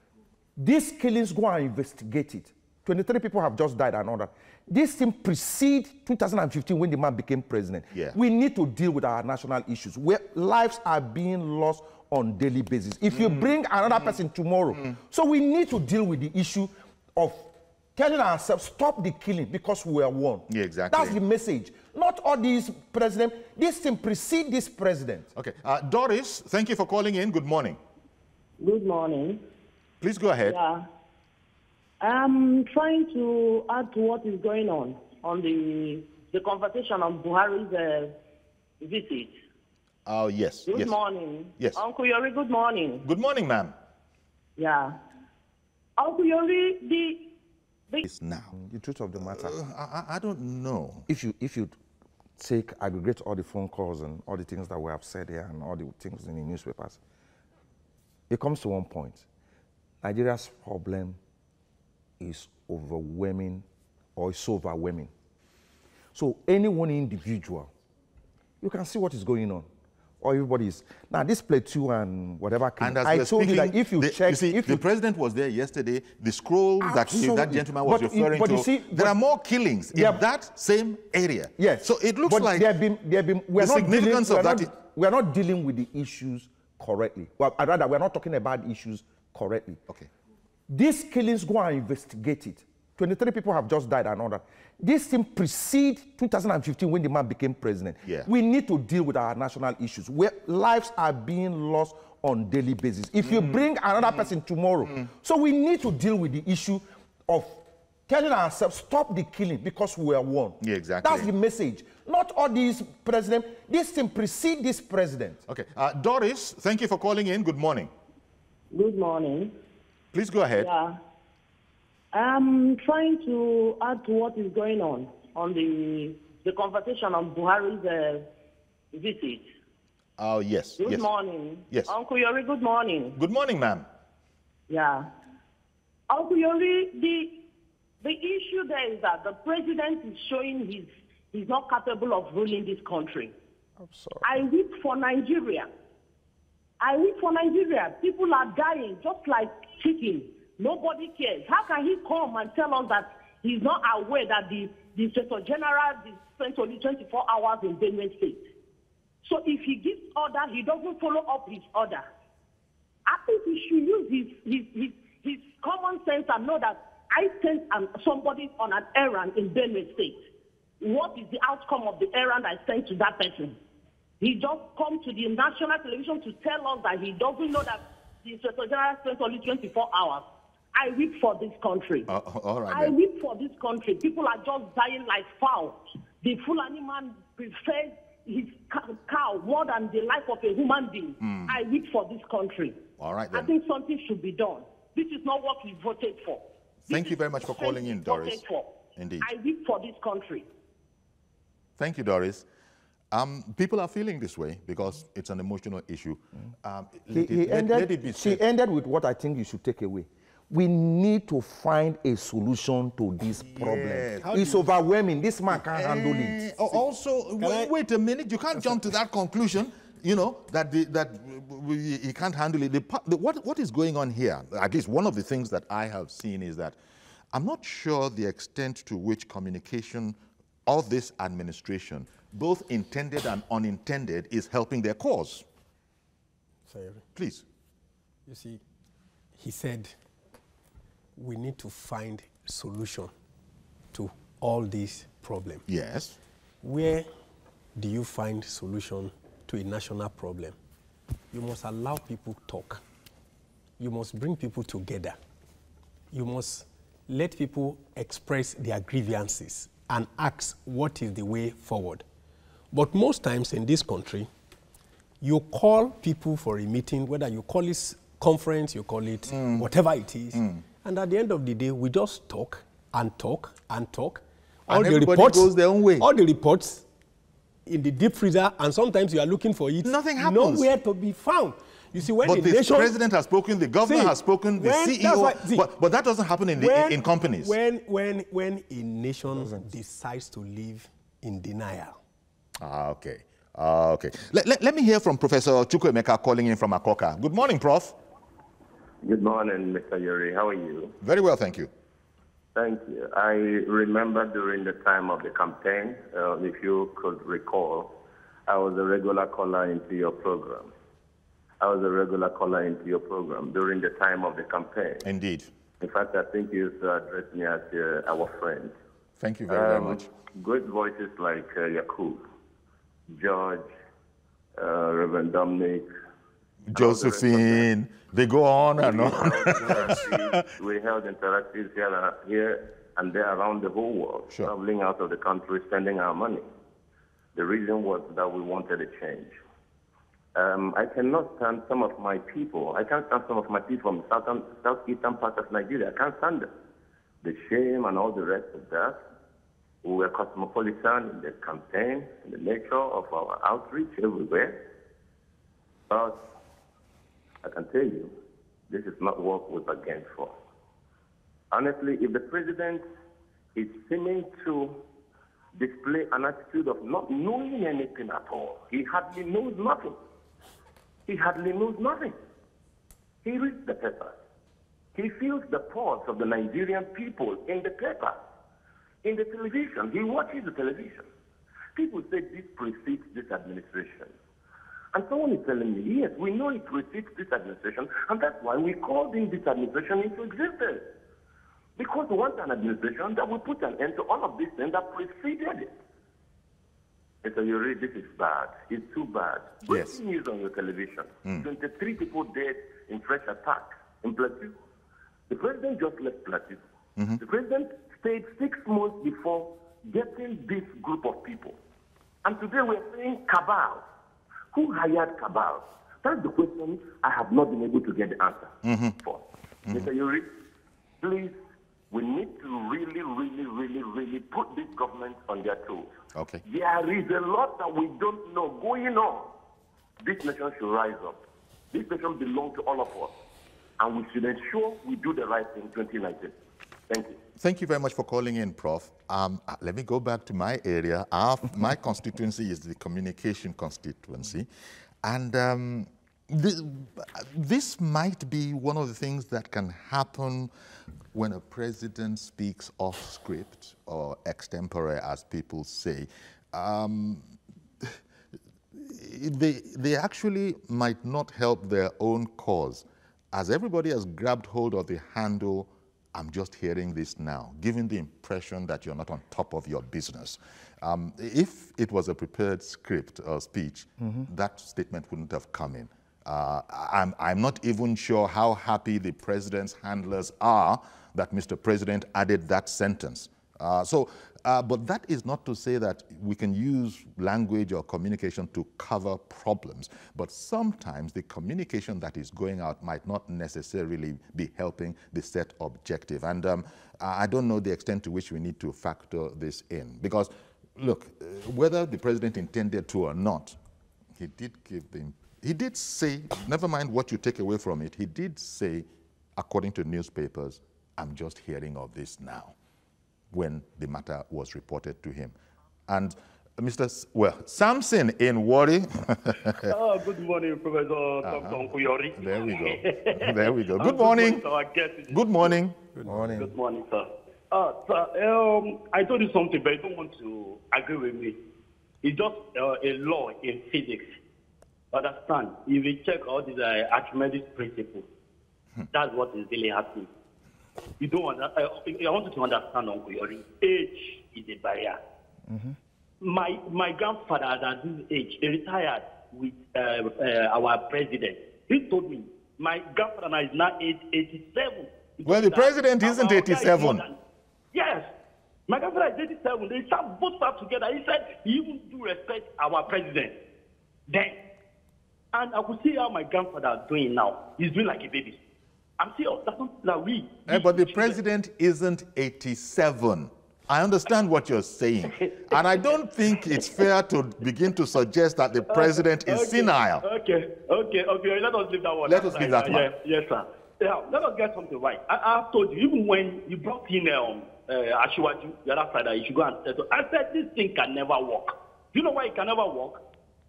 These killings, go and investigate it. 23 people have just died and all that. This thing precede 2015 when the man became president.
Yeah.
We need to deal with our national issues where lives are being lost on daily basis. If you bring another person tomorrow, so we need to deal with the issue of telling ourselves, stop the killing because we are one.
Yeah, exactly.
That's the message. Not all these presidents. This thing precede this president.
Okay. Doris, thank you for calling in. Good morning.
Good morning.
Please go ahead.
Yeah. I'm trying to add to what is going on the conversation on Buhari's visit.
Oh, yes.
Good morning.
Yes.
Uncle Yori, good morning.
Good morning, ma'am.
Yeah. Uncle Yori,
It's now.
The truth of the matter.
I don't know.
If you aggregate all the phone calls and all the things that we have said here and all the things in the newspapers, it comes to one point. Nigeria's problem is overwhelming, or it's so overwhelming. So any one individual, you can see what is going on. Or everybody is. Now this plateau and whatever came,
and as
I told you that if you check...
You see, the president was there yesterday. The scroll that gentleman was referring to,
see,
there are more killings in that same area.
Yes.
So it looks like
we're not dealing with the issues correctly. Well, rather, we're not talking about issues correctly.
Okay.
These killings, go and investigate it. 23 people have just died and all that. This thing precede 2015 when the man became president.
Yeah.
We need to deal with our national issues where lives are being lost on daily basis. If you bring another person tomorrow, so we need to deal with the issue of telling ourselves, stop the killing because we are one.
Yeah, exactly.
That's the message. Not all these presidents. This thing precede this president.
Okay. Doris, thank you for calling in. Good morning.
Good morning.
Please go ahead.
Yeah. I'm trying to add to what is going on the conversation on Buhari's visit.
Oh, yes.
Good morning.
Yes.
Uncle Yori, good morning.
Good morning, ma'am.
Yeah. Uncle Yori, the issue there is that the president is showing he's not capable of ruling this country.
I'm sorry.
I weep for Nigeria. People are dying just like chickens. Nobody cares. How can he come and tell us that he's not aware that the Inspector General spent only 24 hours in Benue State? So if he gives order, he doesn't follow up his order. I think he should use his common sense and know that I sent somebody on an errand in Benue State. What is the outcome of the errand I sent to that person? He just come to the national television to tell us that he doesn't know that the Inspector General spent only 24 hours. I weep for this country.
All right,
I weep for this country. People are just dying like fowl. The Fulani man prefers his cow more than the life of a human being. I weep for this country.
All right, then.
I think something should be done. This is not what we voted for.
Thank you very much for calling in, Doris. Indeed.
I weep for this country.
Thank you, People are feeling this way because it's an emotional issue.
She ended with what I think you should take away. We need to find a solution to this problem. It's overwhelming. This man can't handle it.
Also, wait a minute. You can't jump to that conclusion, you know, that he can't handle it. What is going on here, at least one of the things that I have seen is that I'm not sure the extent to which communication of this administration, both intended and unintended, is helping their cause. Please.
You see, he said, we need to find solution to all these problems.
Yes.
Where do you find solution to a national problem? You must allow people talk. You must bring people together. You must let people express their grievances and ask what is the way forward. But most times in this country, you call people for a meeting, whether you call it conference, you call it whatever it is, and at the end of the day, we just talk and talk and talk.
And everybody goes their own way.
All the reports in the deep freezer, and sometimes you are looking for it.
Nothing happens.
Nowhere to be found. You see, when
but the president has spoken, the governor has spoken, the CEO, but that doesn't happen in companies.
When a nation decides to live in denial.
Okay. Okay. Let me hear from Professor Chukwuemeka calling in from Akoka. Good morning, Prof.
Good morning, Mr. Yuri. How are you?
Very well, thank you.
Thank you. I remember during the time of the campaign, if you could recall, I was a regular caller into your program. During the time of the campaign.
Indeed.
In fact, I think you addressed me as our friend.
Thank you very, very much.
Great voices like Yakub, George, Reverend Dominic,
Josephine, they go on and on.
We held interactives here and there around the whole world, traveling out of the country, spending our money. The reason was that we wanted a change. I cannot stand some of my people. I can't stand some of my people from southeastern part of Nigeria. I can't stand them. The shame and all the rest of that. We were cosmopolitan in the campaign, in the nature of our outreach everywhere. But I can tell you, this is not what we bargained for. Honestly, if the president is seeming to display an attitude of not knowing anything at all, he hardly knows nothing. He reads the paper. He feels the pulse of the Nigerian people in the paper, in the television. He watches the television. People say this precedes this administration. And someone is telling me, yes, we know it precedes this administration, and that's why we called in this administration into existence. Because we want an administration that will put an end to all of these things that preceded it. And so you read, this is bad. It's too bad. Breaking news on your television. 23 people dead in fresh attack in Plateau. The president just left Plateau. The president stayed 6 months before getting this group of people. And today we're saying cabal. Who hired cabal? That's the question I have not been able to get the answer for. Mr. Yuri, please, we need to really put this government on their toes.
Okay.
There is a lot that we don't know going on. This nation should rise up. This nation belongs to all of us. And we should ensure we do the right thing in 2019. Thank you.
Thank you very much for calling in, Prof. Let me go back to my area. My constituency is the communication constituency. And this might be one of the things that can happen when a president speaks off script or extempore, as people say. They actually might not help their own cause. As everybody has grabbed hold of the handle, I'm just hearing this now, giving the impression that you're not on top of your business. If it was a prepared script or speech, that statement wouldn't have come in. I'm not even sure how happy the president's handlers are that Mr. President added that sentence. But that is not to say that we can use language or communication to cover problems. But sometimes the communication that is going out might not necessarily be helping the set objective. And I don't know the extent to which we need to factor this in. Because, look, whether the president intended to or not, he did say, never mind what you take away from it, he did say, according to newspapers, I'm just hearing of this now, when the matter was reported to him. And Samson in Warri.
Good morning, Professor Dr. Nkuyori.
There we go. There we go. Good morning. Good morning.
Good morning. Good morning, sir. I told you something, but you don't want to agree with me. It's just a law in physics. Understand? If you check all these Archimedes principles, that's what is really happening. You don't I want you to understand, Uncle Yori, age is a barrier. My grandfather at this age, he retired with our president. He told me, my grandfather is now 87.
Well, the president isn't 87.
Yes. My grandfather is 87. They both sat together. He said he even do respect our president. Then. And I could see how my grandfather is doing now. He's doing like a baby. I'm serious. That's not that we.
But the president isn't 87. I understand what you're saying. And I don't think it's fair to begin to suggest that the president is senile.
Okay. Let us leave that one.
Let us leave that one.
Yes, sir. Yeah, let us get something right. I've told you, even when you brought in Ashiwaju, the other side, you should go and settle. I said this thing can never work. Do you know why it can never work?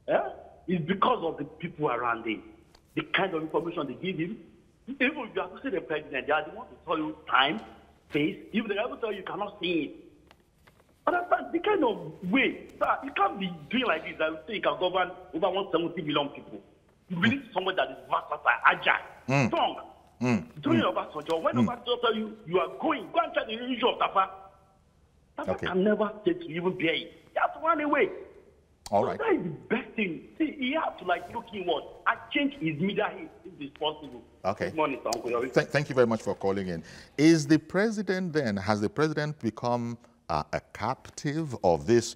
It's because of the people around him, the kind of information they give him. Even if you have to see the president, they are the ones to tell you time, face. If they ever tell you, you cannot see it. Understand the kind of way. Sir, you can't be doing like this. I would say you can govern over 170 million people. You need someone that is versatile, agile, strong. Doing Obasanjo, when Obasanjo tell you, you are going, go and try the issue of Tafa. Tafa can never take to even bear it. You have to run away.
All right.
That is the best thing. See, he has to look inward and change his media hit if it's possible.
Okay.
Good morning, Uncle.
Thank you very much for calling in. Is the president then, has the president become a captive of this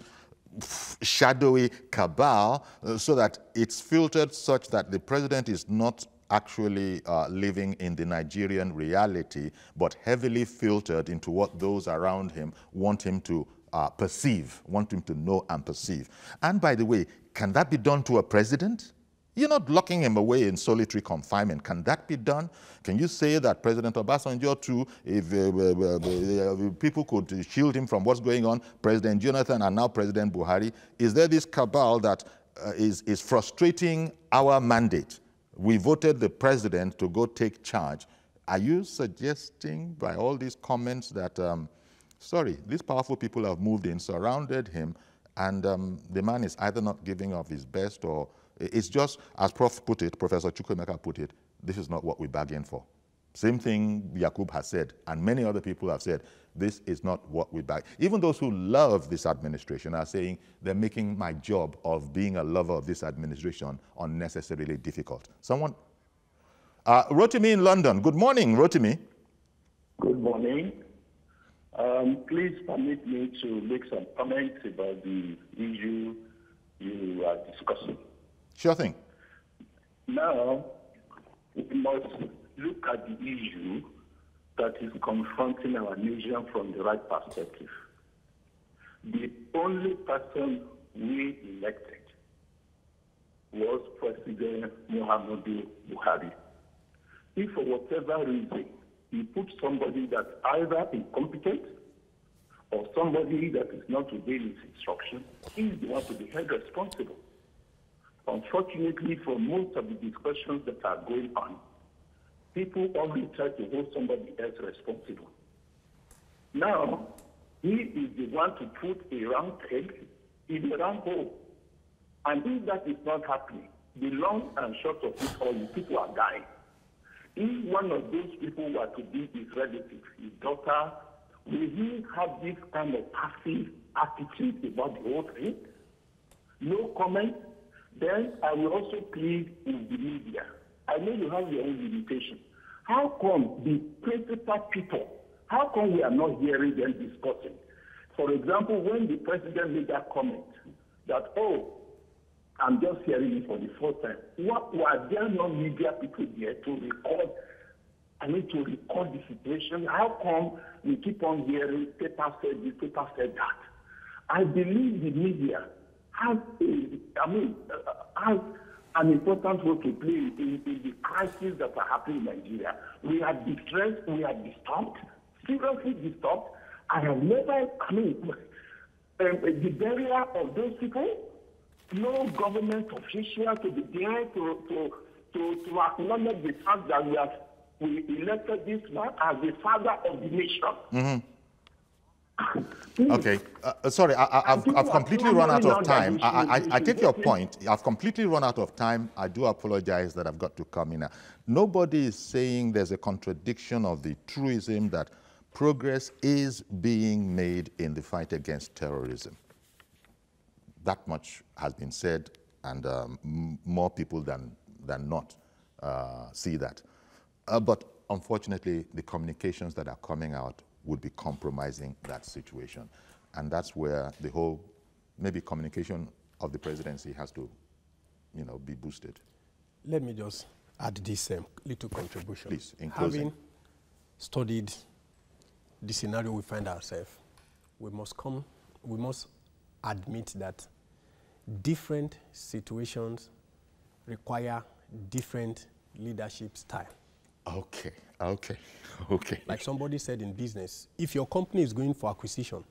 shadowy cabal so that it's filtered such that the president is not actually living in the Nigerian reality, but heavily filtered into what those around him want him to perceive, want him to know and perceive? And by the way, can that be done to a president? You're not locking him away in solitary confinement. Can that be done? Can you say that President Obasanjo too, if people could shield him from what's going on, President Jonathan and now President Buhari, is there this cabal that is frustrating our mandate? We voted the president to go take charge. Are you suggesting by all these comments that, sorry, these powerful people have moved in, surrounded him, and the man is either not giving of his best or it's just, as Prof put it, Professor Chukwemeka put it, this is not what we bargained for. Same thing Yakub has said, and many other people have said, this is not what we bargained. Even those who love this administration are saying they're making my job of being a lover of this administration unnecessarily difficult. Someone? Rotimi in London. Good morning, Rotimi.
Good morning. Please permit me to make some comments about the issue you are discussing.
Sure thing.
Now, we must look at the issue that is confronting our nation from the right perspective. The only person we elected was President Muhammadu Buhari. If for whatever reason he put somebody that's either incompetent or somebody that is not obeying his instruction, he's the one to be held responsible. Unfortunately, for most of the discussions that are going on, people always try to hold somebody else responsible. Now, he is the one to put a round peg in a round hole. And if that is not happening, the long and short of it all, the people are dying. If one of those people were to be his relative, his daughter, will he have this kind of passive attitude about the whole thing? No comment. Then I will also plead with the media. I know you have your own limitation. How come the principal people, how come we are not hearing them discussing? For example, when the president made that comment that, oh, I'm just hearing it for the first time, what were there no media people there to record, to record the situation? How come we keep on hearing paper said this, paper said that? I believe the media has an important role to play in the crises that are happening in Nigeria. We are distressed, we are disturbed, seriously disturbed. I have never, the burial of those people, no government official to be there to acknowledge the fact that we elected this man as the father of the nation.
Mm-hmm. Okay, sorry, I've completely run out of time. I take your point. I've completely run out of time. I do apologize that I've got to come in now. Nobody is saying there's a contradiction of the truism that progress is being made in the fight against terrorism. That much has been said, and more people than not see that. But unfortunately, the communications that are coming out would be compromising that situation. And that's where the whole, maybe communication of the presidency has to, be boosted.
Let me just add this little contribution.
Please, in closing.
Having studied the scenario we find ourselves, we must admit that different situations require different leadership style.
Okay.
Like somebody said in business, if your company is going for acquisition,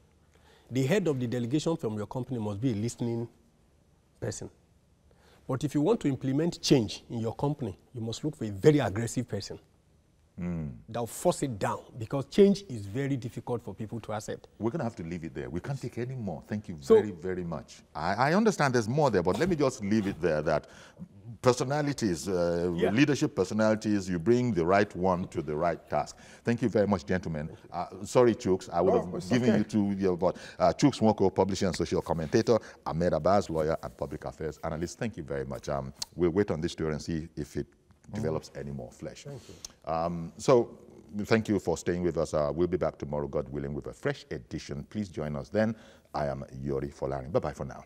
the head of the delegation from your company must be a listening person. But if you want to implement change in your company, you must look for a very aggressive person. That'll force it down, because change is very difficult for people to accept.
We're going to have to leave it there. We can't take any more. Thank you very, very much. I understand there's more there, but let me just leave it there that personalities, leadership personalities, you bring the right one to the right task. Thank you very much, gentlemen. Sorry, Chooks, I would have given you two, but Chooks Nwoko, publisher and social commentator, Ahmed Abbas, lawyer and public affairs analyst. Thank you very much. We'll wait on this story and see if it develops any more flesh.
Thank you.
So thank you for staying with us. We'll be back tomorrow, God willing, with a fresh edition. Please join us then. I am Yori Folarin. Bye-bye for now.